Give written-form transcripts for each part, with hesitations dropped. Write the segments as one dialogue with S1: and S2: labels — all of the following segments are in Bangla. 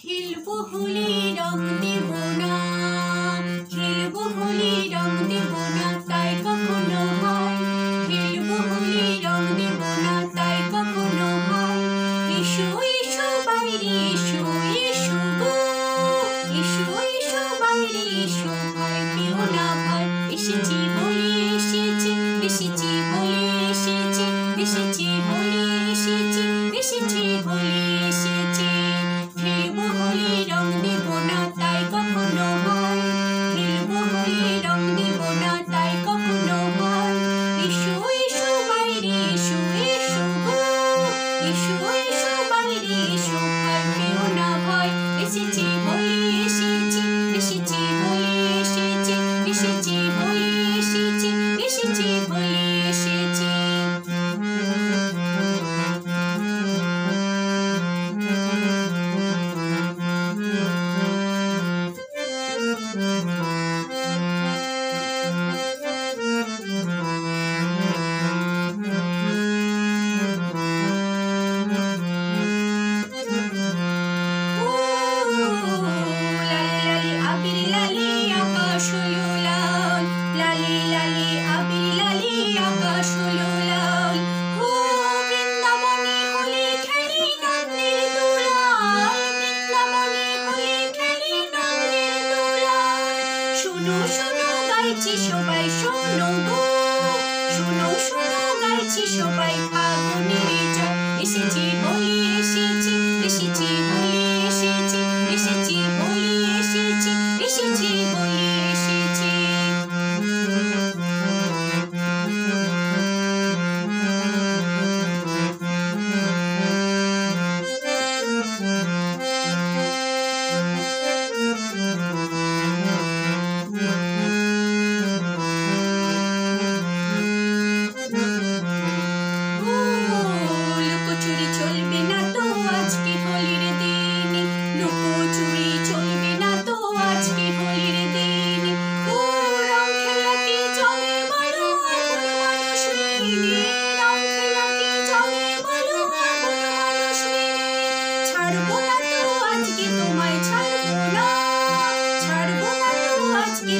S1: খেলবো হোলি রং দেব না, খেলবো হোলি রং দেব না, তাই কখনো হয়। খেলবো হোলি রং দেব না, তাই কখনো হয়। এসো এসো বাইরে এসো, এসো গো, এসো এসো বাইরে এসো, ভয় পেও না ভয়। এসেছি হোলি এসেছি, এসেছি হোলি এসেছি, এসেছি হোলি এসেছি, এসেছি হোলি এসেছি। খেলবো হোলি রং দেব না, তাই কখনো হয়। খেলবো হোলি রং দেব না, তাই কখনো হয়। এসো এসো বাইরে এসো, এসো গো, এসো এসো বাইরে এসো, ভয় পেও না ভয়। এসেছি হোলি এসেছি, এসেছি হোলি এসেছি, এসেছি হোলি এসেছি, এসেছি হোলি এসেছি। সবাই শোনো গো, শোনো শোনো গাইছি সবাই ফাগুনের জল। এসেছি হোলি এসেছি, এসেছি হোলি এসেছি, এসেছি হোলি এসেছি, এসেছি হোলি এসেছি।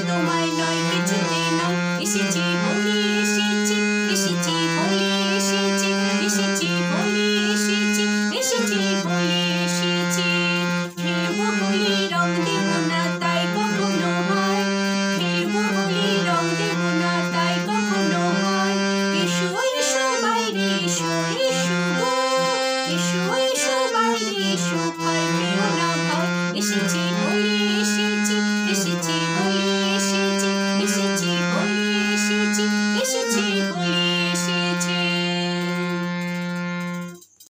S1: তোমায় নয় কিছুতে নয়। এসেছি হোলি এসেছি, এসেছি হোলি এসেছি, এসেছি হোলি এসেছি, এসেছি হোলি এসেছি। খেলবো হোলি রং দেব না, তাই কখনো হয়। খেলবো হোলি রং দেব না, তাই কখনো হয়। এসো এসো বাইরে এসো, এসো গো, এসো এসো বাইরে এসো, ভয় পেও না ভয়। এসেছি হোলি